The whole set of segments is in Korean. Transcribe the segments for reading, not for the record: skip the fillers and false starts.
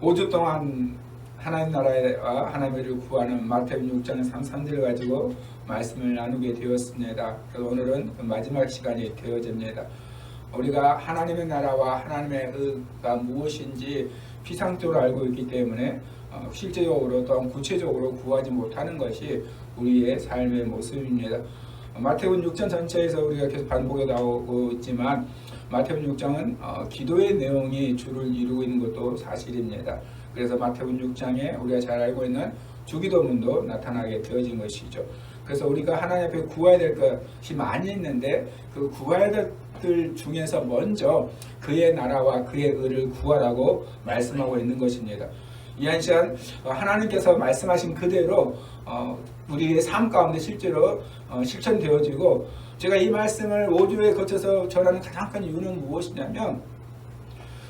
5주 동안 하나님 나라와 하나님의 의를 구하는 마태복음 6장 33절을 가지고 말씀을 나누게 되었습니다. 그래서 오늘은 그 마지막 시간이 되어집니다. 우리가 하나님의 나라와 하나님의 의가 무엇인지 피상적으로 알고 있기 때문에 실제적으로 또한 구체적으로 구하지 못하는 것이 우리의 삶의 모습입니다. 마태복음 6장 전체에서 우리가 계속 반복해 나오고 있지만 마태복음 6장은 기도의 내용이 주를 이루고 있는 것도 사실입니다. 그래서 마태복음 6장에 우리가 잘 알고 있는 주기도문도 나타나게 되어진 것이죠. 그래서 우리가 하나님 앞에 구해야 될 것이 많이 있는데 그 구해야 될 것 중에서 먼저 그의 나라와 그의 의를 구하라고 말씀하고 있는 것입니다. 이 한 시간 하나님께서 말씀하신 그대로 우리의 삶 가운데 실제로 실천되어지고, 제가 이 말씀을 5주에 거쳐서 전하는 가장 큰 이유는 무엇이냐면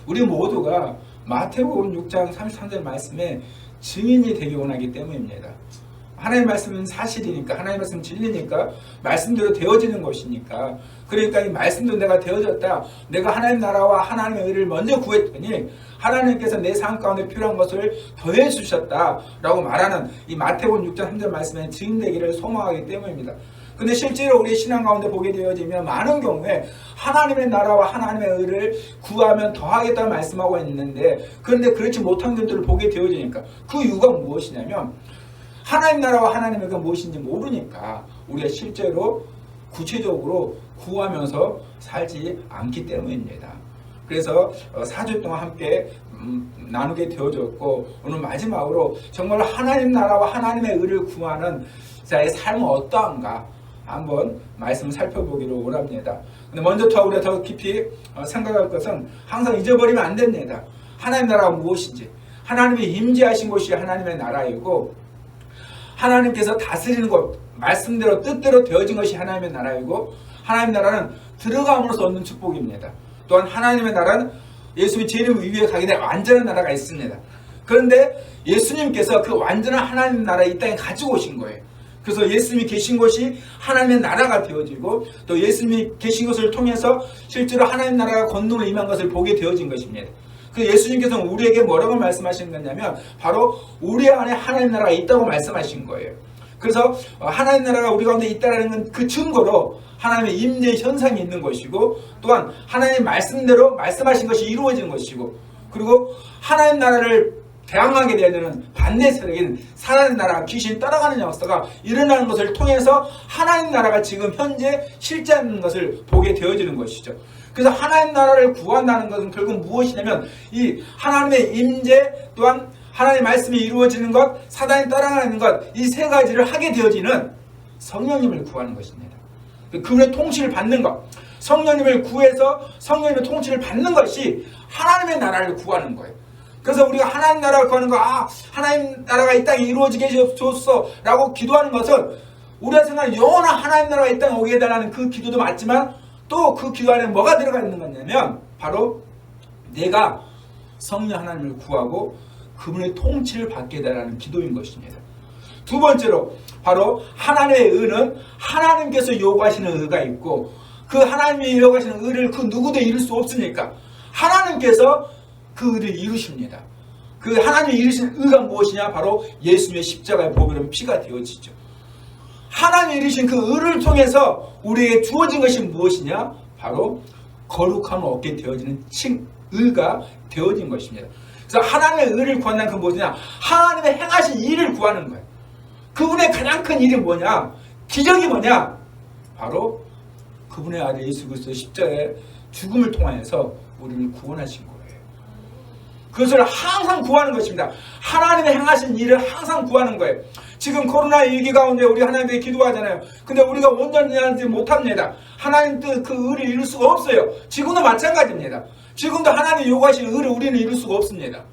우리 모두가 마태복음 6장 33절 말씀에 증인이 되기 원하기 때문입니다. 하나님의 말씀은 사실이니까, 하나님의 말씀은 진리니까, 말씀대로 되어지는 것이니까, 그러니까 이 말씀도 내가 되어졌다, 내가 하나님 나라와 하나님의 의를 먼저 구했더니 하나님께서 내 삶 가운데 필요한 것을 더해 주셨다라고 말하는 이 마태복음 6장 3절 말씀에 증인되기를 소망하기 때문입니다. 근데 실제로 우리 신앙 가운데 보게 되어지면 많은 경우에 하나님의 나라와 하나님의 의를 구하면 더하겠다고 말씀하고 있는데, 그런데 그렇지 못한 것들을 보게 되어지니까 그 이유가 무엇이냐면 하나님 나라와 하나님의 의가 무엇인지 모르니까 우리가 실제로 구체적으로 구하면서 살지 않기 때문입니다. 그래서 4주 동안 함께 나누게 되어졌고, 오늘 마지막으로 정말 하나님 나라와 하나님의 의를 구하는 자의 삶은 어떠한가 한번 말씀을 살펴보기를 원합니다. 근데 먼저 우리가 더 깊이 생각할 것은 항상 잊어버리면 안 됩니다. 하나님 나라가 무엇인지, 하나님이 임재하신 곳이 하나님의 나라이고, 하나님께서 다스리는 것, 말씀대로 뜻대로 되어진 것이 하나님의 나라이고, 하나님의 나라는 들어감으로써 얻는 축복입니다. 또한 하나님의 나라는 예수님이 재림 위에 가게 될 완전한 나라가 있습니다. 그런데 예수님께서 그 완전한 하나님 나라를 이 땅에 가지고 오신 거예요. 그래서 예수님이 계신 곳이 하나님의 나라가 되어지고, 또 예수님이 계신 것을 통해서 실제로 하나님 나라가 권능을 임한 것을 보게 되어진 것입니다. 그 예수님께서는 우리에게 뭐라고 말씀하신 거냐면 바로 우리 안에 하나님 나라가 있다고 말씀하신 거예요. 그래서 하나님 나라가 우리 가운데 있다는 건 그 증거로 하나님의 임재 현상이 있는 것이고, 또한 하나님의 말씀대로 말씀하신 것이 이루어진 것이고, 그리고 하나님 나라를 대항하게 되는 반대 세력인 사단의 나라, 귀신 따라가는 역사가 일어나는 것을 통해서 하나님 나라가 지금 현재 실제하는 것을 보게 되어지는 것이죠. 그래서 하나님 나라를 구한다는 것은 결국 무엇이냐면 이 하나님의 임재, 또한 하나님의 말씀이 이루어지는 것, 사단이 따라가는 것, 이 세 가지를 하게 되어지는 성령님을 구하는 것입니다. 그분의 통치를 받는 것, 성령님을 구해서 성령님의 통치를 받는 것이 하나님의 나라를 구하는 거예요. 그래서 우리가 하나님 나라를 구하는 거, 하나님 나라가 이 땅에 이루어지게 해주옵소서 라고 기도하는 것은 우리가 생각하는 영원한 하나님 나라가 이 땅에 오게 해달라는 그 기도도 맞지만, 또 그 기도 안에 뭐가 들어가 있는 거냐면 바로 내가 성령 하나님을 구하고 그분의 통치를 받게 해달라는 기도인 것입니다. 두 번째로 바로 하나님의 의는 하나님께서 요구하시는 의가 있고, 그 하나님이 요구하시는 의를 그 누구도 이룰 수 없으니까 하나님께서 그 의를 이루십니다. 그 하나님이 이루신 의가 무엇이냐? 바로 예수님의 십자가의 보배로운 피가 되어지죠. 하나님이 이루신 그 의를 통해서 우리에게 주어진 것이 무엇이냐? 바로 거룩함을 얻게 되어지는 의가 되어진 것입니다. 그래서 하나님의 의를 구한다는 건 무엇이냐? 하나님의 행하신 일을 구하는 거예요. 그분의 가장 큰 일이 뭐냐? 기적이 뭐냐? 바로 그분의 아들 예수 그리스도의 십자가의 죽음을 통하여서 우리를 구원하신 거예요. 그것을 항상 구하는 것입니다. 하나님의 행하신 일을 항상 구하는 거예요. 지금 코로나 위기 가운데 우리 하나님께 기도하잖아요. 근데 우리가 온전히 하지 못합니다. 하나님 뜻 그 의를 이룰 수가 없어요. 지금도 마찬가지입니다. 지금도 하나님 요구하시는 의를 우리는 이룰 수가 없습니다.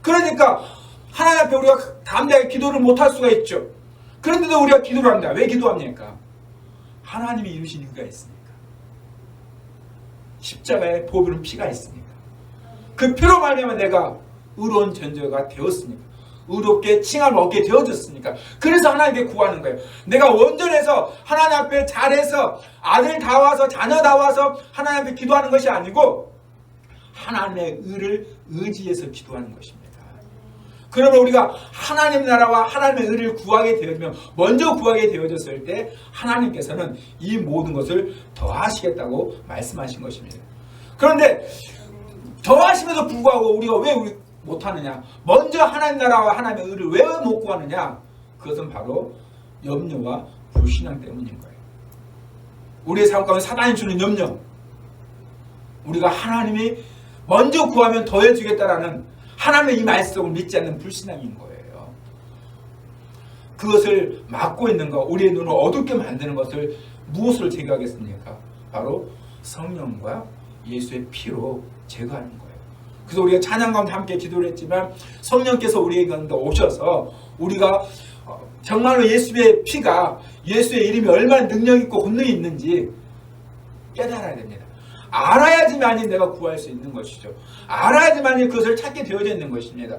그러니까 하나님 앞에 우리가 담대하게 기도를 못할 수가 있죠. 그런데도 우리가 기도를 합니다. 왜 기도합니까? 하나님이 이루신 의가 있으니까. 십자가에 보배로운 피가 있으니까. 그 피로 말미암아 내가 의로운 존재가 되었으니까, 의롭게 칭함을 얻게 되어졌으니까. 그래서 하나님께 구하는 거예요. 내가 온전해서 하나님 앞에 잘해서 아들 다 와서 자녀 다 와서 하나님 앞에 기도하는 것이 아니고 하나님의 의를 의지해서 기도하는 것입니다. 그러면 우리가 하나님 나라와 하나님의 의를 구하게 되어지면, 먼저 구하게 되어졌을 때 하나님께서는 이 모든 것을 더하시겠다고 말씀하신 것입니다. 그런데 더하심에도 불구하고 우리가 왜 못하느냐? 먼저 하나님 나라와 하나님의 의를 왜 못 구하느냐? 그것은 바로 염려와 불신앙 때문인 거예요. 우리의 삶 가운데 사단이 주는 염려, 우리가 하나님이 먼저 구하면 더해주겠다라는 하나님의 이 말씀을 믿지 않는 불신앙인 거예요. 그것을 막고 있는 것, 우리의 눈을 어둡게 만드는 것을 무엇으로 제거하겠습니까? 바로 성령과 예수의 피로 제거하는 거예요. 그래서 우리가 찬양 가운데 함께 기도를 했지만 성령께서 우리의 가운데 오셔서 우리가 정말로 예수의 피가, 예수의 이름이 얼마나 능력 있고 권능이 있는지 깨달아야 됩니다. 알아야지만이 내가 구할 수 있는 것이죠. 알아야지만이 그것을 찾게 되어져 있는 것입니다.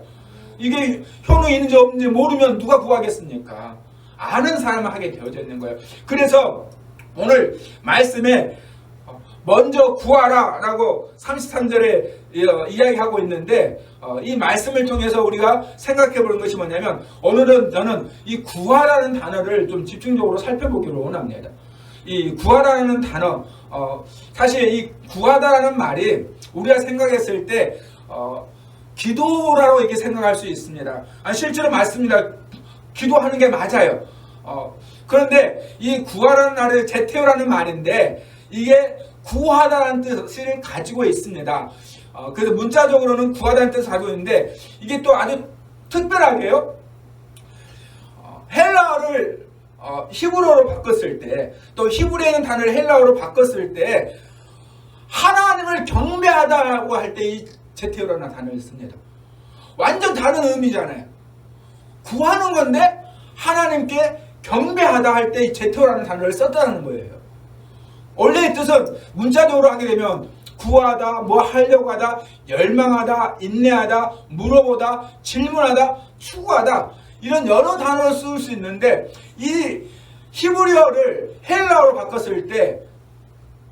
이게 효능이 있는지 없는지 모르면 누가 구하겠습니까? 아는 사람은 하게 되어져 있는 거예요. 그래서 오늘 말씀에 먼저 구하라 라고 33절에 이야기하고 있는데, 이 말씀을 통해서 우리가 생각해 보는 것이 뭐냐면, 오늘은 저는 이 구하라는 단어를 좀 집중적으로 살펴보기를 원합니다. 이 구하라는 단어, 사실 이 구하다라는 말이 우리가 생각했을 때 기도라고 이렇게 생각할 수 있습니다. 실제로 맞습니다. 기도하는 게 맞아요. 그런데 이 구하라는 말을 제테오라는 말인데, 이게 구하다라는 뜻을 가지고 있습니다. 그래서 문자적으로는 구하다는 뜻을 가지고 있는데, 이게 또 아주 특별하게요, 헬라어를 히브리어로 바꿨을 때, 또 히브리어에 있는 단어를 헬라어로 바꿨을 때 하나님을 경배하다고 할 때 이 제테오라는 단어를 씁니다. 완전 다른 의미잖아요. 구하는 건데 하나님께 경배하다 할 때 이 제테오라는 단어를 썼다는 거예요. 원래의 뜻은 문자적으로 하게 되면 구하다, 뭐 하려고 하다, 열망하다, 인내하다, 물어보다, 질문하다, 추구하다, 이런 여러 단어를 쓸 수 있는데, 이 히브리어를 헬라어로 바꿨을 때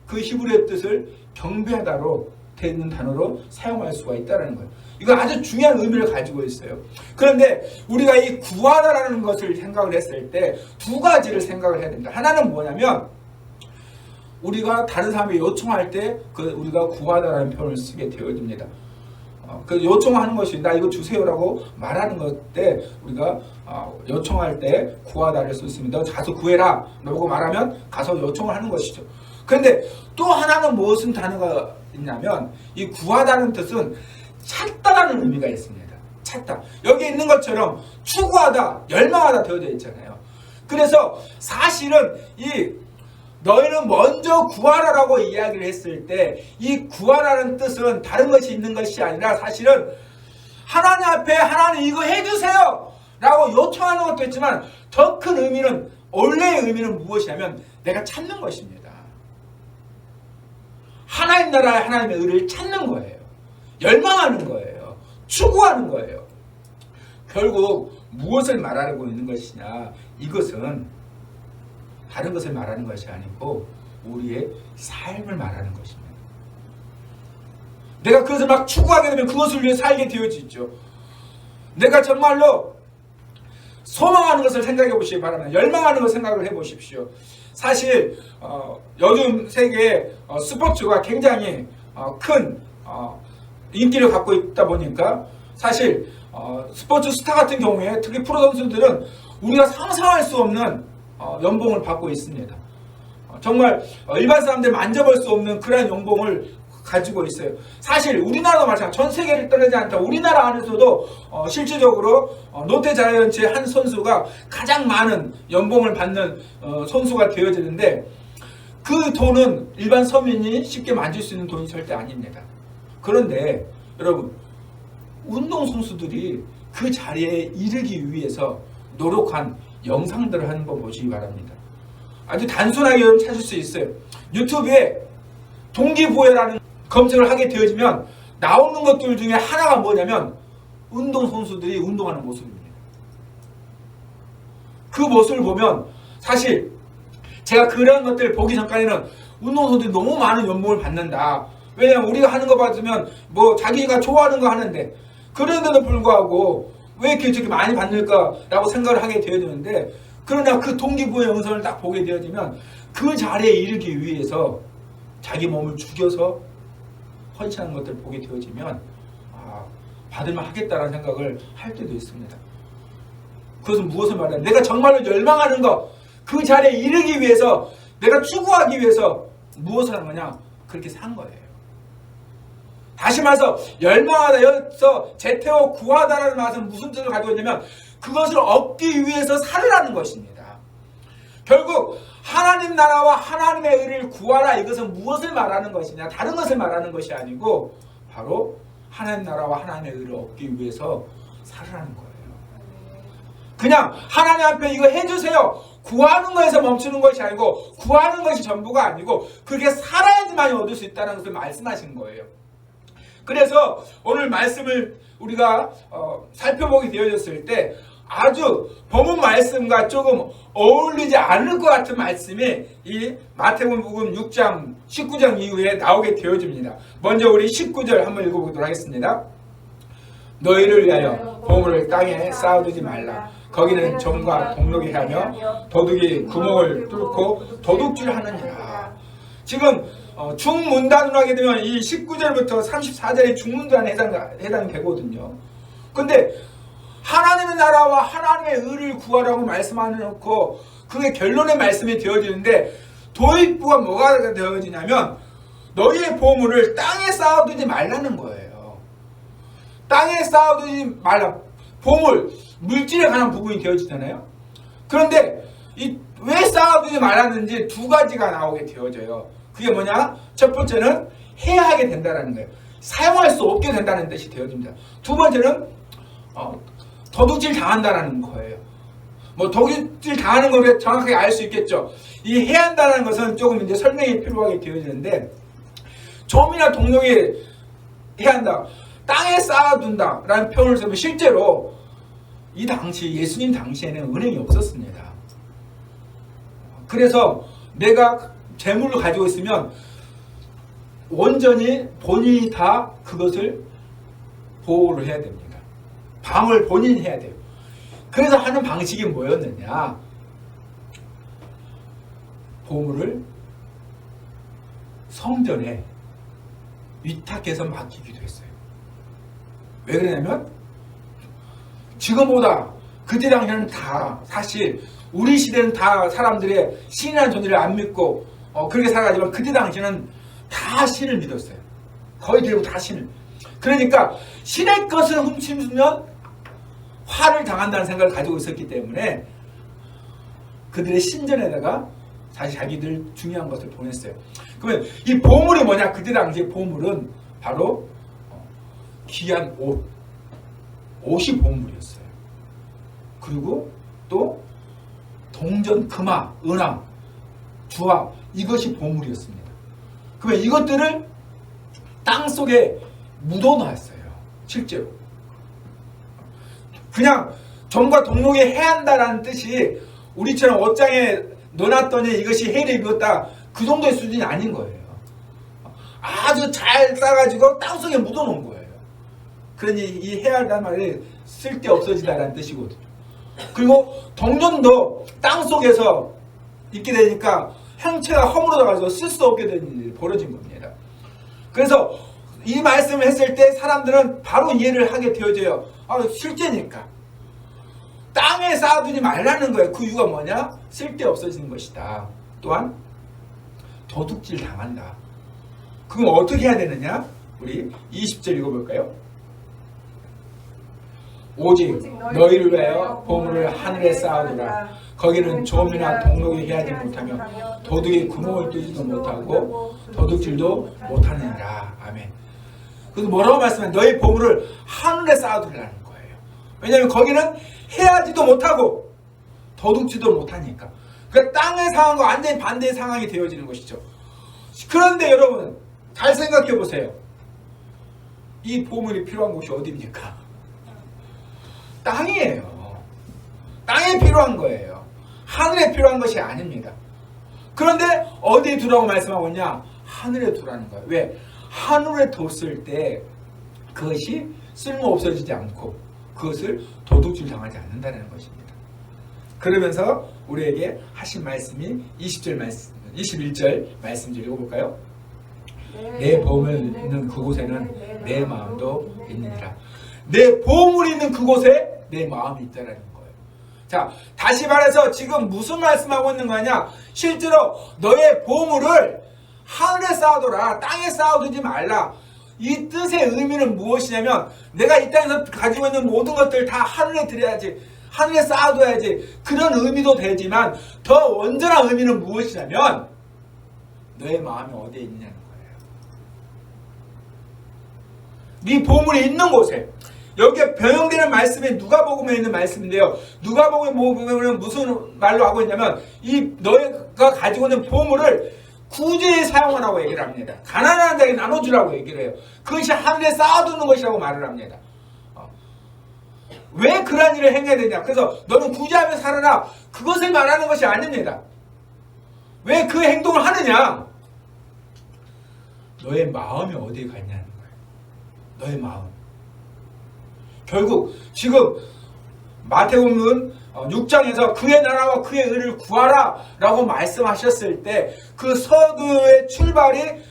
그 히브리어 뜻을 경배하다로 되어 있는 단어로 사용할 수가 있다는 거예요. 이거 아주 중요한 의미를 가지고 있어요. 그런데 우리가 이 구하다라는 것을 생각을 했을 때 두 가지를 생각을 해야 됩니다. 하나는 뭐냐면, 우리가 다른 사람이 요청할 때 우리가 구하다라는 표현을 쓰게 되어집니다. 그 요청하는 것이 나 이거 주세요라고 말하는 것 때 우리가 요청할 때 구하다를 썼습니다. 너 가서 구해라 라고 말하면 가서 요청을 하는 것이죠. 그런데 또 하나는 무슨 단어가 있냐면, 이 구하다는 뜻은 찾다라는 의미가 있습니다. 찾다. 여기 있는 것처럼 추구하다, 열망하다 되어져 있잖아요. 그래서 사실은 이 너희는 먼저 구하라라고 이야기를 했을 때 이 구하라는 뜻은 다른 것이 있는 것이 아니라, 사실은 하나님 앞에 하나님 이거 해주세요 라고 요청하는 것도 있지만, 더 큰 의미는, 원래의 의미는 무엇이냐면 내가 찾는 것입니다. 하나님 나라의 하나님의 의를 찾는 거예요. 열망하는 거예요. 추구하는 거예요. 결국 무엇을 말하고 있는 것이냐, 이것은 다른 것을 말하는 것이 아니고 우리의 삶을 말하는 것입니다. 내가 그것을 막 추구하게 되면 그것을 위해 살게 되어지죠. 내가 정말로 소망하는 것을 생각해 보시기 바랍니다. 열망하는 것을 생각을 해 보십시오. 사실 요즘 세계에 스포츠가 굉장히 큰 인기를 갖고 있다 보니까, 사실 스포츠 스타 같은 경우에 특히 프로 선수들은 우리가 상상할 수 없는 연봉을 받고 있습니다. 정말 일반 사람들 만져볼 수 없는 그런 연봉을 가지고 있어요. 사실 우리나라도 마찬가지, 전 세계를 떠나지 않다. 우리나라 안에서도 실질적으로 롯데자이언츠의 한 선수가 가장 많은 연봉을 받는 선수가 되어지는데, 그 돈은 일반 서민이 쉽게 만질 수 있는 돈이 절대 아닙니다. 그런데 여러분, 운동선수들이 그 자리에 이르기 위해서 노력한 영상들을 한번 보시기 바랍니다. 아주 단순하게 여러분 찾을 수 있어요. 유튜브에 동기부여라는 검색을 하게 되어지면 나오는 것들 중에 하나가 뭐냐면 운동선수들이 운동하는 모습입니다. 그 모습을 보면, 사실 제가 그런 것들을 보기 전까지는 운동선수들이 너무 많은 연봉을 받는다. 왜냐하면 우리가 하는 거 받으면 뭐 자기가 좋아하는 거 하는데, 그런데도 불구하고 왜 이렇게 저렇게 많이 받을까라고 생각을 하게 되어지는데, 그러나 그 동기부여 영상을 딱 보게 되어지면 그 자리에 이르기 위해서 자기 몸을 죽여서 헌신하는 것들을 보게 되어지면 받을만 하겠다라는 생각을 할 때도 있습니다. 그것은 무엇을 말하냐? 내가 정말로 열망하는 것, 그 자리에 이르기 위해서, 내가 추구하기 위해서 무엇을 하는 거냐? 그렇게 산 거예요. 다시 말해서 열망하다, 여기서 제태오 구하다라는 말은 무슨 뜻을 가지고 있냐면 그것을 얻기 위해서 살으라는 것입니다. 결국 하나님 나라와 하나님의 의를 구하라, 이것은 무엇을 말하는 것이냐? 다른 것을 말하는 것이 아니고 바로 하나님 나라와 하나님의 의를 얻기 위해서 살으라는 거예요. 그냥 하나님 앞에 이거 해주세요, 구하는 것에서 멈추는 것이 아니고, 구하는 것이 전부가 아니고 그렇게 살아야지만 얻을 수 있다는 것을 말씀하신 거예요. 그래서 오늘 말씀을 우리가 살펴보게 되어졌을 때 아주 본문 말씀과 조금 어울리지 않을 것 같은 말씀이 이 마태복음 6장 19장 이후에 나오게 되어집니다. 먼저 우리 19절 한번 읽어보도록 하겠습니다. 너희를 위하여 보물을 땅에 쌓아두지 말라. 거기는 점과 동록이 하며 도둑이 구멍을 뚫고 도둑질하느니라. 지금 중문단으로 하게 되면 이 19절부터 34절이 중문단에 해당되거든요. 근데 하나님의 나라와 하나님의 의를 구하라고 말씀하놓고 그게 결론의 말씀이 되어지는데, 도입부가 뭐가 되어지냐면 너희의 보물을 땅에 쌓아두지 말라는 거예요. 땅에 쌓아두지 말라. 보물, 물질에 관한 부분이 되어지잖아요. 그런데 왜 쌓아두지 말았는지 두 가지가 나오게 되어져요. 그게 뭐냐? 첫 번째는 해야 하게 된다는 거예요. 사용할 수 없게 된다는 뜻이 되어집니다. 두 번째는 도둑질 당한다는 거예요. 뭐 도둑질 당하는 걸 정확하게 알 수 있겠죠. 이 해야 한다는 것은 조금 이제 설명이 필요하게 되어지는데, 점이나 동록이 해야 한다, 땅에 쌓아둔다라는 표현을 쓰면 실제로 이 당시 예수님 당시에는 은행이 없었습니다. 그래서 내가 재물을 가지고 있으면 온전히 본인이 다 그것을 보호를 해야 됩니다. 방을 본인이 해야 돼요. 그래서 하는 방식이 뭐였느냐? 보물을 성전에 위탁해서 맡기기도 했어요. 왜 그러냐면 지금보다 그때 당시에는 다 사실 우리 시대는 다 사람들의 신이라는 존재를 안 믿고 그렇게 살아가지만 그때 당시에는 다 신을 믿었어요. 거의 대부분 다 신을. 그러니까 신의 것을 훔치면 화를 당한다는 생각을 가지고 있었기 때문에 그들의 신전에다가 사실 자기들 중요한 것을 보냈어요. 그러면 이 보물이 뭐냐? 그때 당시의 보물은 바로 귀한 옷이 보물이었어요. 그리고 또 동전, 금화, 은화, 주화, 이것이 보물이었습니다. 그러면 이것들을 땅속에 묻어놨어요. 실제로. 그냥 점과 동록이 해야 한다라는 뜻이 우리처럼 옷장에 넣어놨더니 이것이 해를 입었다, 그 정도의 수준이 아닌 거예요. 아주 잘 싸가지고 땅속에 묻어놓은 거예요. 그러니 이 해야 한다는 말이 쓸데 없어지다라는 뜻이거든요. 그리고 동전도 땅속에서 있게 되니까 형체가 허물어져가지고 쓸 수 없게 된 일이 벌어진 겁니다. 그래서 이 말씀을 했을 때 사람들은 바로 이해를 하게 되어져요. 실제니까. 땅에 쌓아두지 말라는 거예요. 그 이유가 뭐냐? 쓸데 없어지는 것이다. 또한 도둑질 당한다. 그럼 어떻게 해야 되느냐? 우리 20절 읽어볼까요? 오직 너희를 위하여 보물을 하늘에 쌓아두라. 거기는 좀이나 동록이 해하지 못하며 도둑이 구멍을 뚫지도 못하고 도둑질도 못하느니라. 아멘. 그래서 뭐라고 말씀해? 너희 보물을 하늘에 쌓아두라는 거예요. 왜냐하면 거기는 해하지도 못하고 도둑질도 못하니까. 그러니까 땅의 상황과 완전히 반대의 상황이 되어지는 것이죠. 그런데 여러분 잘 생각해 보세요. 이 보물이 필요한 곳이 어디입니까? 땅이에요. 땅에 필요한 거예요. 하늘에 필요한 것이 아닙니다. 그런데 어디에 두라고 말씀하고 있냐? 하늘에 두라는 거예요. 왜? 하늘에 뒀을 때 그것이 쓸모 없어지지 않고 그것을 도둑질 당하지 않는다는 것입니다. 그러면서 우리에게 하신 말씀이 21절 말씀 좀 읽어볼까요? 내 보물 있는 그곳에는 내 마음도 있느니라. 내 보물이 있는 그곳에 내 마음이 있다는 거예요. 자, 다시 말해서 지금 무슨 말씀하고 있는 거냐? 실제로 너의 보물을 하늘에 쌓아둬라. 땅에 쌓아두지 말라. 이 뜻의 의미는 무엇이냐면 내가 이 땅에서 가지고 있는 모든 것들 다 하늘에 드려야지, 하늘에 쌓아둬야지, 그런 의미도 되지만 더 온전한 의미는 무엇이냐면 너의 마음이 어디에 있느냐는 거예요. 네 보물이 있는 곳에. 여기에 변형되는 말씀이 누가복음에 있는 말씀인데요. 누가복음은 무슨 말로 하고 있냐면 이 너희가 가지고 있는 보물을 구제에 사용하라고 얘기를 합니다. 가난한 자에게 나눠주라고 얘기를 해요. 그것이 하늘에 쌓아두는 것이라고 말을 합니다. 왜 그런 일을 행해야 되냐? 그래서 너는 구제하며 살아라. 그것을 말하는 것이 아닙니다. 왜 그 행동을 하느냐? 너의 마음이 어디에 가 있냐는 거예요. 너의 마음. 결국 지금 마태복음 6장에서 그의 나라와 그의 의를 구하라 라고 말씀하셨을 때 그 서두의 출발이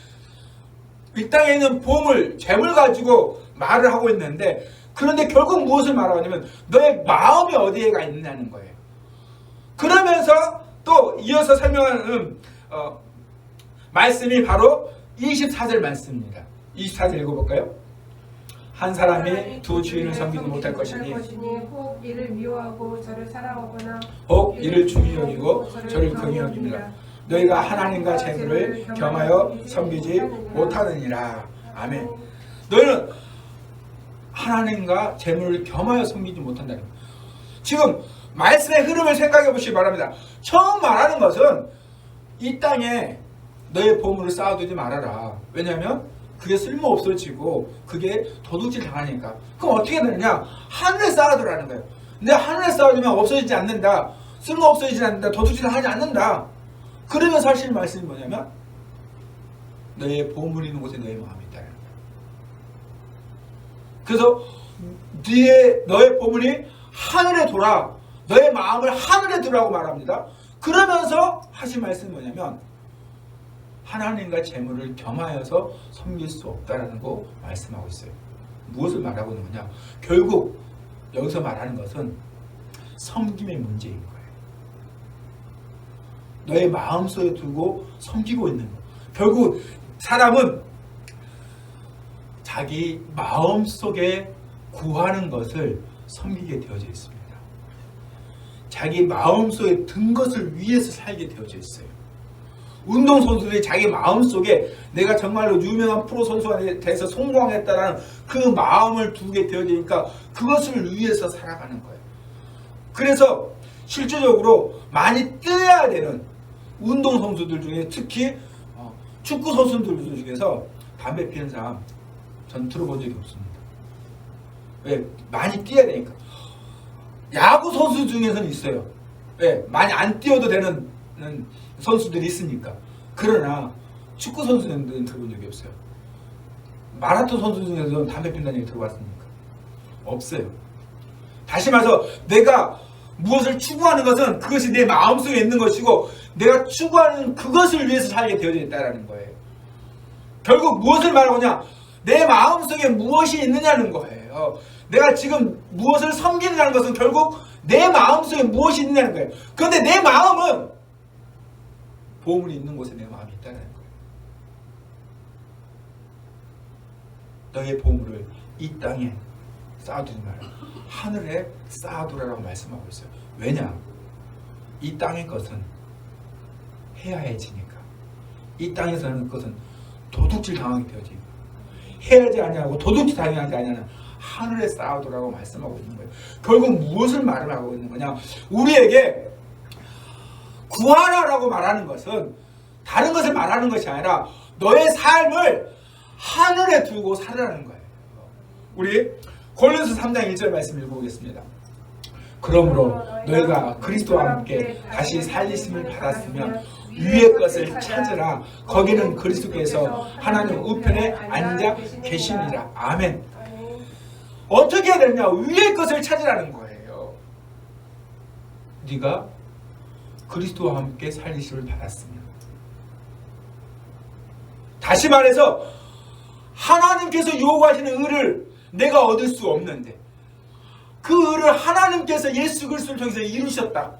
이 땅에 있는 보물, 재물 가지고 말을 하고 있는데, 그런데 결국 무엇을 말하냐면 너의 마음이 어디에 가 있느냐는 거예요. 그러면서 또 이어서 설명하는 말씀이 바로 24절 말씀입니다. 24절 읽어볼까요? 한 사람이 두 주인을 섬기지 못할 것이니 혹 이를 미워하고 저를 사랑하거나 혹 이를 중히 여기고 저를 긍히 여깁니다. 너희가 하나님과 재물을 겸하여 섬기지 못하느니라. 아멘. 너희는 하나님과 재물을 겸하여 섬기지 못한다는 거예요. 지금 말씀의 흐름을 생각해 보시기 바랍니다. 처음 말하는 것은 이 땅에 너의 보물을 쌓아두지 말아라. 왜냐하면 그게 쓸모없어지고 그게 도둑질 당하니까. 그럼 어떻게 되느냐? 하늘에 쌓아두라는 거예요. 근데 하늘에 쌓아두면 없어지지 않는다. 쓸모없어지지 않는다. 도둑질 하지 않는다. 그러면 사실 말씀이 뭐냐면 너의 보물이 있는 곳에 너의 마음이 있다는 거예요. 그래서 너의 보물이 하늘에 돌아. 너의 마음을 하늘에 두라고 말합니다. 그러면서 하신 말씀이 뭐냐면 하나님과 재물을 겸하여서 섬길 수 없다라는 거 말씀하고 있어요. 무엇을 말하고 있는 거냐? 결국 여기서 말하는 것은 섬김의 문제인 거예요. 너의 마음속에 두고 섬기고 있는 거. 결국 사람은 자기 마음속에 구하는 것을 섬기게 되어져 있습니다. 자기 마음속에 든 것을 위해서 살게 되어져 있어요. 운동선수들이 자기 마음속에 내가 정말로 유명한 프로 선수가 돼서 성공했다는 그 마음을 두게 되어지니까 그것을 위해서 살아가는 거예요. 그래서 실질적으로 많이 뛰어야 되는 운동선수들 중에 특히 축구 선수들 중에서 담배 피는 사람 전 들어본 적이 없습니다. 왜? 많이 뛰어야 되니까. 야구 선수 중에서는 있어요. 왜? 많이 안 뛰어도 되는 선수들이 있으니까. 그러나 축구 선수들은 들어본 적이 없어요. 마라톤 선수 중에서는 담배 핀다는 얘기 들어봤습니까? 없어요. 다시 말해서 내가 무엇을 추구하는 것은 그것이 내 마음속에 있는 것이고 내가 추구하는 그것을 위해서 살게 되어져 있다는 거예요. 결국 무엇을 말하느냐? 내 마음속에 무엇이 있느냐는 거예요. 내가 지금 무엇을 섬기느냐는 것은 결국 내 마음속에 무엇이 있느냐는 거예요. 그런데 내 마음은 보물이 있는 곳에 내 마음이 있다는 거예요. 너의 보물을 이 땅에 쌓아두지 마라. 하늘에 쌓아두라라고 말씀하고 있어요. 왜냐? 이 땅의 것은 해야해지니까. 이 땅에서 하는 것은 도둑질 당하게 되어지니까. 해야지 아니하고 도둑질 당하지 아니하는 하늘에 쌓아두라고 말씀하고 있는 거예요. 결국 무엇을 말을 하고 있는 거냐? 우리에게 구하라라고 말하는 것은 다른 것을 말하는 것이 아니라 너의 삶을 하늘에 두고 살아라는 거예요. 우리 고린도서 3장 1절 말씀 읽어보겠습니다. 그러므로 너희가 그리스도와 함께 다시 살리심을 받았으면 위의 것을 찾으라. 거기는 그리스도께서 하나님 우편에 앉아 계시니라. 아멘. 어떻게 해야 되느냐? 위의 것을 찾으라는 거예요. 네가 그리스도와 함께 살리심을 받았으면. 다시 말해서 하나님께서 요구하시는 의를 내가 얻을 수 없는데 그 의를 하나님께서 예수 그리스도를 통해서 이루셨다.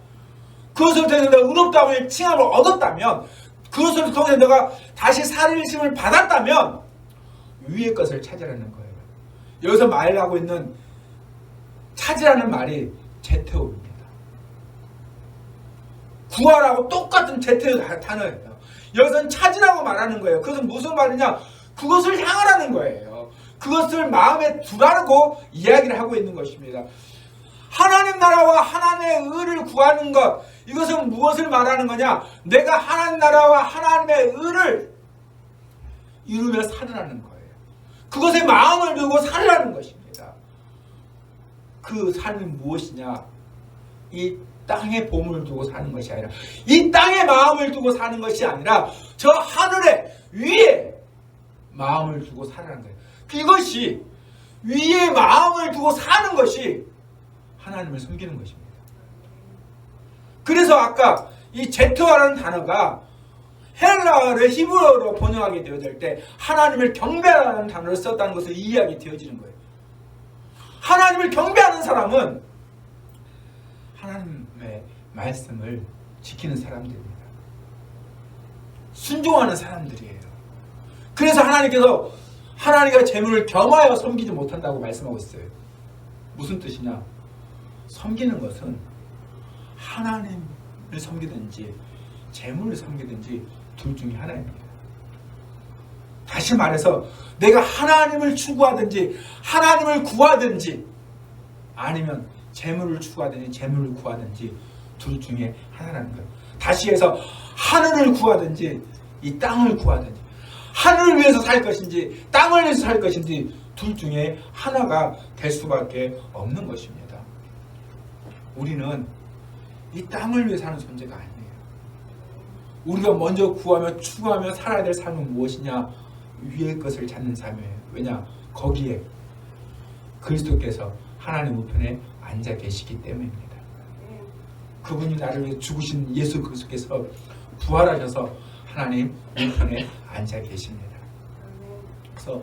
그것을 통해서 내가 의롭다고 칭함을 얻었다면, 그것을 통해서 내가 다시 살리심을 받았다면 위의 것을 찾으라는 거예요. 여기서 말하고 있는 찾으라는 말이 제테오입니다. 구하라고 똑같은 제테오 단어예요. 여기서는 찾으라고 말하는 거예요. 그것은 무슨 말이냐? 그것을 향하라는 거예요. 그것을 마음에 두라고 이야기를 하고 있는 것입니다. 하나님 나라와 하나님의 의를 구하는 것, 이것은 무엇을 말하는 거냐? 내가 하나님 나라와 하나님의 의를 이루며 살으라는 거예요. 그것에 마음을 두고 살으라는 것입니다. 그 삶이 무엇이냐? 이 땅에 보물을 두고 사는 것이 아니라, 이 땅에 마음을 두고 사는 것이 아니라 저 하늘의 위에 마음을 두고 살아라는 거예요. 이것이 위에 마음을 두고 사는 것이 하나님을 섬기는 것입니다. 그래서 아까 이 제트와라는 단어가 헬라어를 히브리어로 번역하게 되어질 때 하나님을 경배하는 단어를 썼다는 것을 이해하게 되어지는 거예요. 하나님을 경배하는 사람은 하나님의 말씀을 지키는 사람들입니다. 순종하는 사람들이에요. 그래서 하나님께서 하나님과 재물을 겸하여 섬기지 못한다고 말씀하고 있어요. 무슨 뜻이냐? 섬기는 것은 하나님을 섬기든지 재물을 섬기든지 둘 중에 하나입니다. 다시 말해서 내가 하나님을 추구하든지 하나님을 구하든지 아니면 재물을 추구하든지 재물을 구하든지 둘 중에 하나라는 거예요. 다시 해서 하늘을 구하든지 이 땅을 구하든지 하늘을 위해서 살 것인지 땅을 위해서 살 것인지 둘 중에 하나가 될 수밖에 없는 것입니다. 우리는 이 땅을 위해 사는 존재가 아니에요. 우리가 먼저 구하며 추구하며 살아야 될 삶은 무엇이냐? 위의 것을 찾는 삶이에요. 왜냐? 거기에 그리스도께서 하나님 우편에 앉아 계시기 때문입니다. 그분이 나를 위해 죽으신 예수 그리스도께서 부활하셔서 하나님 우편에 앉아 계십니다. 그래서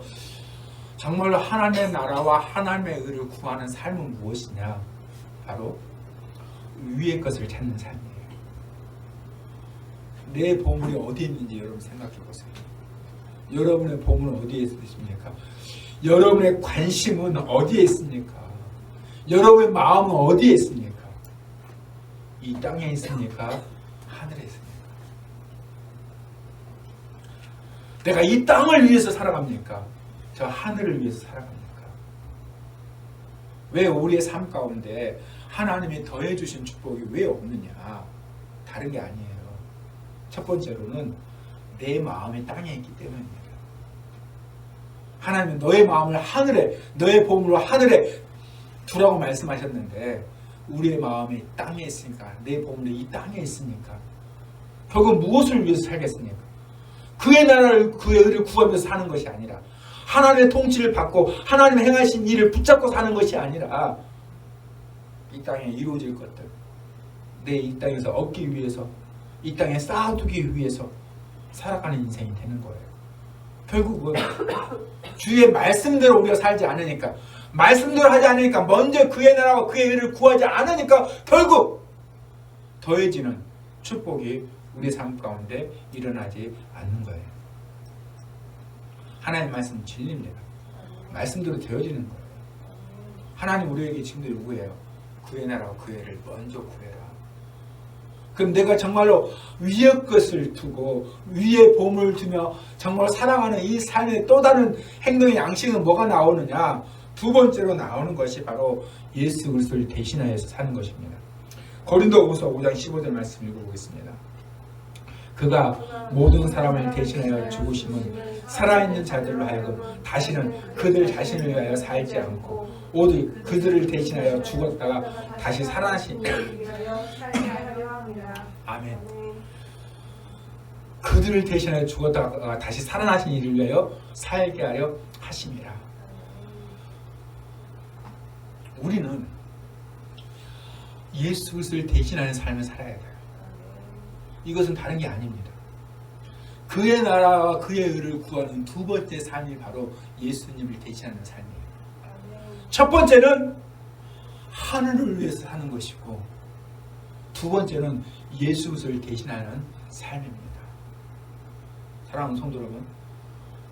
정말로 하나님의 나라와 하나님의 의를 구하는 삶은 무엇이냐? 바로 위의 것을 찾는 삶이에요. 내 보물이 어디에 있는지 여러분 생각해 보세요. 여러분의 보물은 어디에 있습니까? 여러분의 관심은 어디에 있습니까? 여러분의 마음은 어디에 있습니까? 이 땅에 있습니까? 하늘에 있습니까? 내가 이 땅을 위해서 살아갑니까? 저 하늘을 위해서 살아갑니까? 왜 우리의 삶 가운데 하나님이 더해 주신 축복이 왜 없느냐? 다른 게 아니에요. 첫 번째로는 내 마음이 땅에 있기 때문입니다. 하나님은 너의 마음을 하늘에, 너의 보물을 하늘에 두라고 말씀하셨는데 우리의 마음이 땅에 있으니까, 내 보물이 이 땅에 있으니까 결국 무엇을 위해서 살겠습니까? 그의 나라를, 그의 의를 구하면서 사는 것이 아니라, 하나님의 통치를 받고 하나님의 행하신 일을 붙잡고 사는 것이 아니라 이 땅에 이루어질 것들, 내 이 땅에서 얻기 위해서, 이 땅에 쌓아두기 위해서 살아가는 인생이 되는 거예요. 결국은 주의 말씀대로 우리가 살지 않으니까, 말씀대로 하지 않으니까, 먼저 그의 나라와 그의 의를 구하지 않으니까 결국 더해지는 축복이 우리의 삶 가운데 일어나지 않는 거예요. 하나님 말씀은 진리입니다. 말씀대로 되어지는 거예요. 하나님 우리에게 지금도 요구해요. 그의 나라와 그의 의를 먼저 구해라. 그럼 내가 정말로 위의 것을 두고 위의 보물을 두며 정말 사랑하는 이 삶의 또 다른 행동의 양식은 뭐가 나오느냐? 두 번째로 나오는 것이 바로 예수 그리스도를 대신하여서 사는 것입니다. 고린도후서 5장 15절 말씀 읽어보겠습니다. 그가 모든 사람을 대신하여 죽으심은 살아있는 자들로 하여금 다시는 그들 자신을 위하여 살지 않고 오직 그들을 대신하여 죽었다가 다시 살아나신 아멘. 그들을 대신하여 죽었다가 다시 살아나신 이를 위하여 살게 하려 하심이라. 우리는 예수 그리스도를 대신하는 삶을 살아야 돼요. 이것은 다른 게 아닙니다. 그의 나라와 그의 의를 구하는 두 번째 삶이 바로 예수님을 대신하는 삶이에요. 첫 번째는 하늘을 위해서 사는 것이고, 두 번째는 예수 그리스도를 대신하는 삶입니다. 사랑하는 성도 여러분,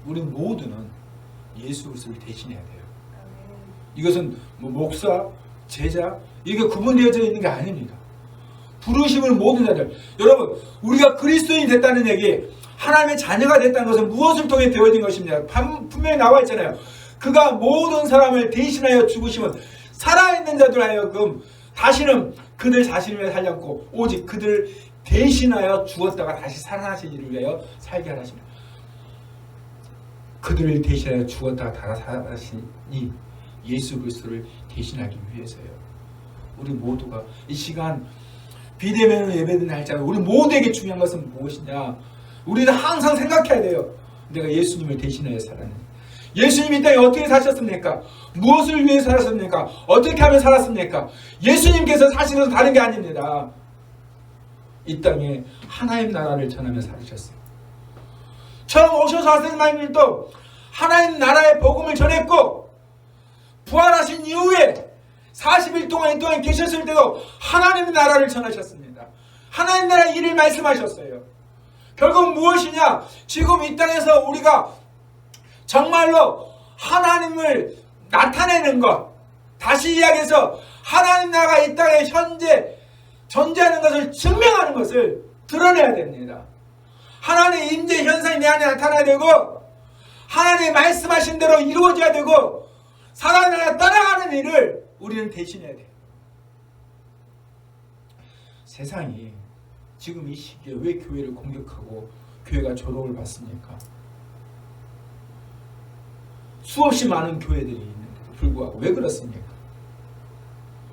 우리 모두는 예수 그리스도를 대신해야 돼요. 이것은 뭐 목사, 제자 이게 구분되어져 있는 게 아닙니다. 부르심을 모든 자들, 여러분 우리가 그리스도인이 됐다는 얘기, 하나님의 자녀가 됐다는 것은 무엇을 통해 되어진 것입니다. 분명히 나와 있잖아요. 그가 모든 사람을 대신하여 죽으심은 살아있는 자들 하여금 다시는 그들 자신을 살지 않고 오직 그들을 대신하여 죽었다가 다시 살아나신 이를 위하여 살게 하시라. 그들을 대신하여 죽었다가 다시 살아나시니 예수 그리스도를 대신하기 위해서요. 우리 모두가 이 시간 비대면으로 예배드리는 날짜가 우리 모두에게 중요한 것은 무엇이냐? 우리는 항상 생각해야 돼요. 내가 예수님을 대신하여 살았는데, 예수님이 이 땅에 어떻게 사셨습니까? 무엇을 위해 살았습니까? 어떻게 하면 살았습니까? 예수님께서 사시는 것은 다른 게 아닙니다. 이 땅에 하나님 나라를 전하며 살으셨어요. 처음 오셔서 하나님도 하나님 나라의 복음을 전했고, 부활하신 이후에 40일 동안 이 동안 계셨을 때도 하나님 나라를 전하셨습니다. 하나님 나라의 일을 말씀하셨어요. 결국 무엇이냐? 지금 이 땅에서 우리가 정말로 하나님을 나타내는 것, 다시 이야기해서 하나님 나라가 이 땅에 현재 존재하는 것을 증명하는 것을 드러내야 됩니다. 하나님의 임재 현상이 내 안에 나타나야 되고, 하나님의 말씀하신 대로 이루어져야 되고, 사랑을 따라가는 일을 우리는 대신해야 돼요. 세상이 지금 이 시기에 왜 교회를 공격하고 교회가 조롱을 받습니까? 수없이 많은 교회들이 있는데도 불구하고 왜 그렇습니까?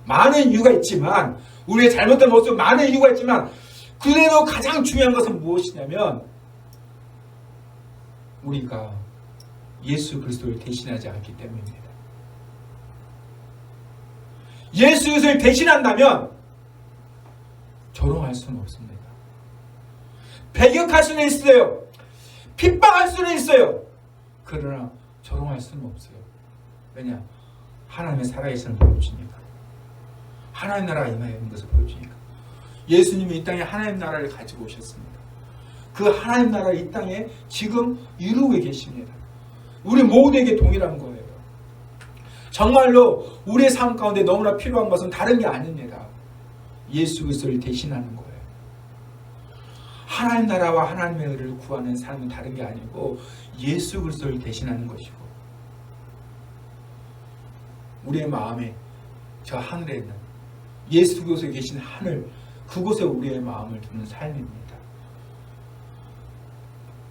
많은 이유가 있지만, 우리의 잘못된 모습 많은 이유가 있지만, 그래도 가장 중요한 것은 무엇이냐면 우리가 예수 그리스도를 대신하지 않기 때문입니다. 예수 그리스도를 대신한다면 조롱할 수는 없습니다. 배격할 수는 있어요. 핍박할 수는 있어요. 그러나 조롱할 수는 없어요. 왜냐? 하나님의 살아계심을 보여주니까. 하나님 나라가 임하여 있는 것을 보여주니까. 예수님이 이 땅에 하나님 나라를 가지고 오셨습니다. 그 하나님 나라를 이 땅에 지금 이루고 계십니다. 우리 모두에게 동일한 거예요. 정말로 우리의 삶 가운데 너무나 필요한 것은 다른 게 아닙니다. 예수 그리스도를 대신하는 거예요. 하나님 나라와 하나님의 의를 구하는 삶은 다른 게 아니고 예수 그리스도를 대신하는 것이고, 우리의 마음에 저 하늘에 있는 예수 그리스도에 계신 하늘, 그곳에 우리의 마음을 두는 삶입니다.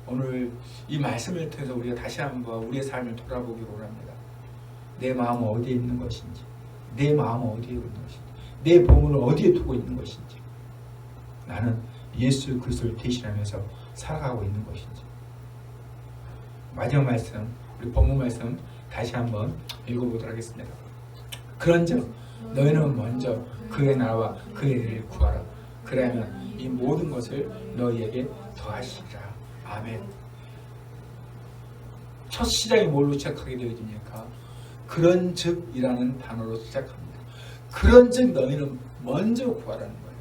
오늘 이 말씀을 통해서 우리가 다시 한번 우리의 삶을 돌아보기로 합니다. 내 마음은 어디에 있는 것인지, 내 마음은 어디에 있는 것인지, 내 보물을 어디에 두고 있는 것인지, 나는 예수 그리스도를 대신하면서 살아가고 있는 것인지. 마지막 말씀, 우리 본문 말씀 다시 한번 읽어보도록 하겠습니다. 그런즉 너희는 먼저 그의 나라와 그의 일을 구하라. 그러면 이 모든 것을 너희에게 더하시리라. 아멘. 첫 시작이 뭘로 시작하게 되어집니까? 그런즉이라는 단어로 시작합니다. 그런즉 너희는 먼저 구하라는 거예요.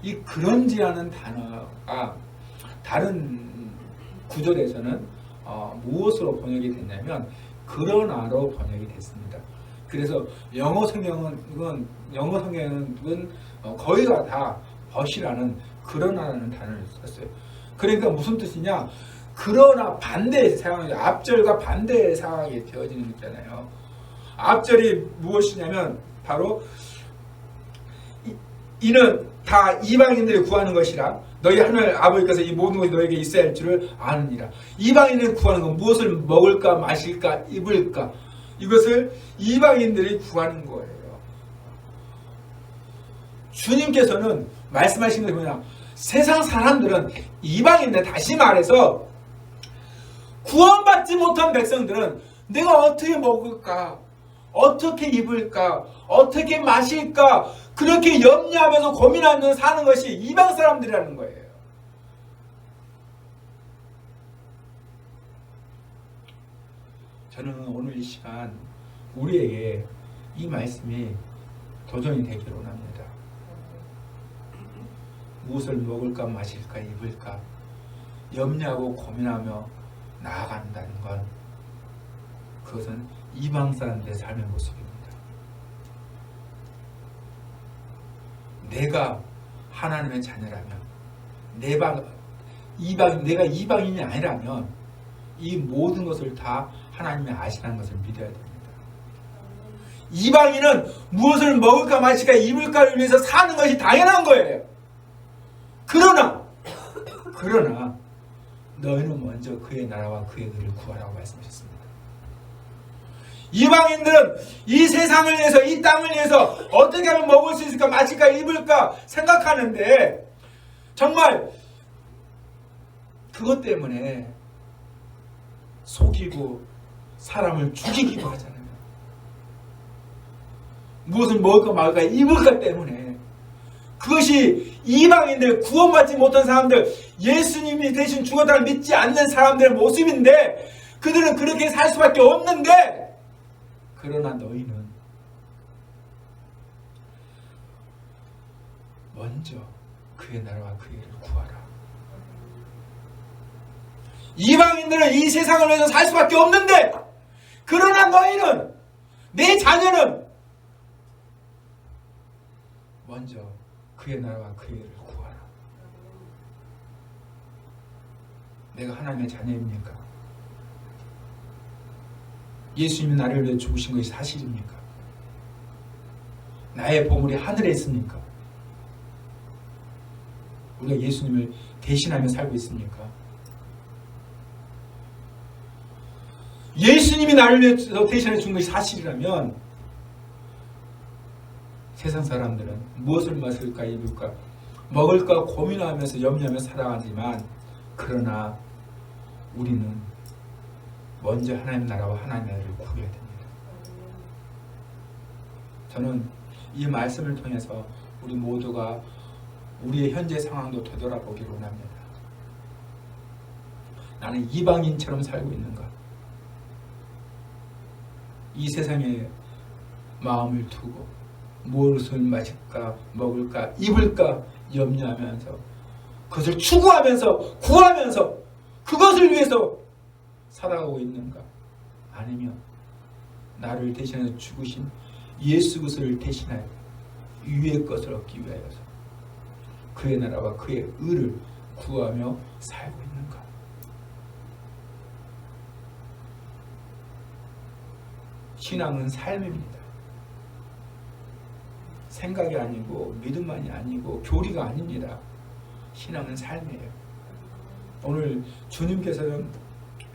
이 그런지라는 단어가 다른 구절에서는 무엇으로 번역이 됐냐면 그러나로 번역이 됐습니다. 그래서 영어 성경은 거의가 다 벗이라는 그러나라는 단어를 썼어요. 그러니까 무슨 뜻이냐? 그러나 반대의 상황이, 앞절과 반대의 상황이 되어지는 거잖아요. 앞절이 무엇이냐면 바로 이는 다 이방인들이 구하는 것이라 너희 하늘 아버지께서 이 모든 것이 너에게 있어야 할 줄을 아느니라. 이방인을 구하는 건 무엇을 먹을까 마실까 입을까, 이것을 이방인들이 구하는 거예요. 주님께서는 말씀하신 것이 뭐냐? 세상 사람들은 이방인들, 다시 말해서 구원받지 못한 백성들은 내가 어떻게 먹을까, 어떻게 입을까? 어떻게 마실까? 그렇게 염려하면서 고민하면서 사는 것이 이방 사람들이라는 거예요. 저는 오늘 이 시간 우리에게 이 말씀이 도전이 되기를 원합니다. 무엇을 먹을까 마실까 입을까 염려하고 고민하며 나아간다는 건 그것은 이방 사람들의 삶의 모습입니다. 내가 하나님의 자녀라면 내가 이방인이 아니라면 이 모든 것을 다 하나님이 아시라는 것을 믿어야 됩니다. 이방인은 무엇을 먹을까 마실까 입을까를 위해서 사는 것이 당연한 거예요. 그러나 너희는 먼저 그의 나라와 그의 의를 구하라고 말씀하셨습니다. 이방인들은 이 세상을 위해서 이 땅을 위해서 어떻게 하면 먹을 수 있을까 마실까 입을까 생각하는데 정말 그것 때문에 속이고 사람을 죽이기도 하잖아요. 무엇을 먹을까 말까 입을까 때문에 그것이 이방인들 구원받지 못한 사람들 예수님이 대신 죽었다는 믿지 않는 사람들의 모습인데 그들은 그렇게 살 수밖에 없는데 그러나 너희는 먼저 그의 나라와 그의 일을 구하라. 이방인들은 이 세상을 위해서 살 수밖에 없는데 그러나 너희는 내 자녀는 먼저 그의 나라와 그의 일을 구하라. 내가 하나님의 자녀입니까? 예수님이 나를 위해 죽으신 것이 사실입니까? 나의 보물이 하늘에 있습니까? 우리가 예수님을 대신하며 살고 있습니까? 예수님이 나를 위해서 대신해 준 것이 사실이라면 세상 사람들은 무엇을 마실까 입을까 먹을까 고민하면서 염려하며 살아가지만 그러나 우리는 먼저 하나님 나라와 하나님의 나라를 구해야 됩니다. 저는 이 말씀을 통해서 우리 모두가 우리의 현재 상황도 되돌아보기를 원합니다. 나는 이방인처럼 살고 있는가? 이 세상에 마음을 두고 무엇을 마실까 먹을까 입을까 염려하면서 그것을 추구하면서 구하면서 그것을 위해서 살아가고 있는가? 아니면 나를 대신해 죽으신 예수 그리스도를 대신하여 위의 것을 얻기 위하여서 그의 나라와 그의 의를 구하며 살고 있는가? 신앙은 삶입니다. 생각이 아니고 믿음만이 아니고 교리가 아닙니다. 신앙은 삶이에요. 오늘 주님께서는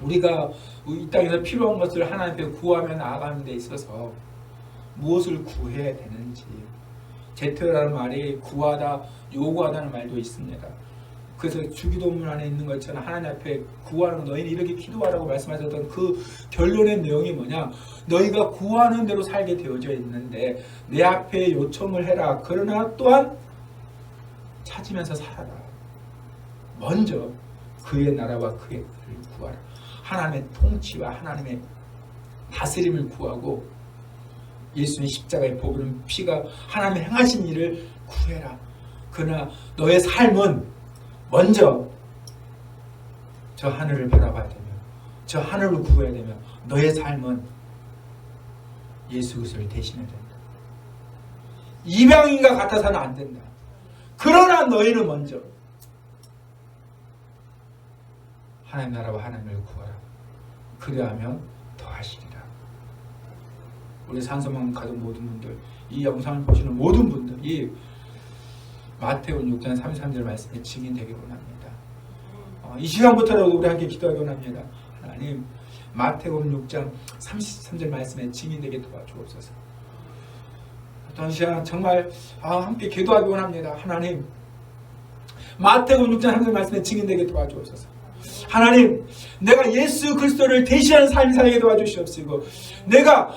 우리가 이 땅에서 필요한 것을 하나님 앞에 구하며 나아가는 데 있어서 무엇을 구해야 되는지 제트라는 말이 구하다 요구하다는 말도 있습니다. 그래서 주기도문 안에 있는 것처럼 하나님 앞에 구하는 너희는 이렇게 기도하라고 말씀하셨던 그 결론의 내용이 뭐냐? 너희가 구하는 대로 살게 되어져 있는데 내 앞에 요청을 해라. 그러나 또한 찾으면서 살아라. 먼저 그의 나라와 그의 의를 구하라. 하나님의 통치와 하나님의 다스림을 구하고 예수님의 십자가의 보혈은 피가 하나님의 행하신 일을 구해라. 그러나 너의 삶은 먼저 저 하늘을 바라봐야 되며 저 하늘을 구해야 되며 너의 삶은 예수 그리스도를 대신해야 된다. 이방인과 같아서는 안 된다. 그러나 너희는 먼저 하나님 나라와 하나님을 구하라. 그리하면 더하시리라. 우리 산소망 가족 모든 분들, 이 영상을 보시는 모든 분들이 마태복음 6장 33절 말씀에 증인되기 원합니다. 이 시간부터라도 우리 함께 기도하기 원합니다. 하나님, 마태복음 6장 33절 말씀에 증인되게 도와주옵소서. 어떤 시간 정말 함께 기도하기 원합니다. 하나님, 마태복음 6장 33절 말씀에 증인되게 도와주옵소서. 하나님, 내가 예수 그리스도를 대신하는 삶이 살게 도와주시옵시고 내가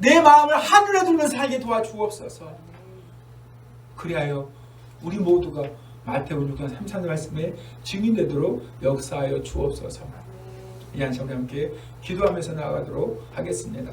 내 마음을 하늘에 두며 살게 도와주옵소서. 그리하여 우리 모두가 마태복음 6장 33절 말씀에 증인되도록 역사하여 주옵소서. 이 한시간 함께 기도하면서 나아가도록 하겠습니다.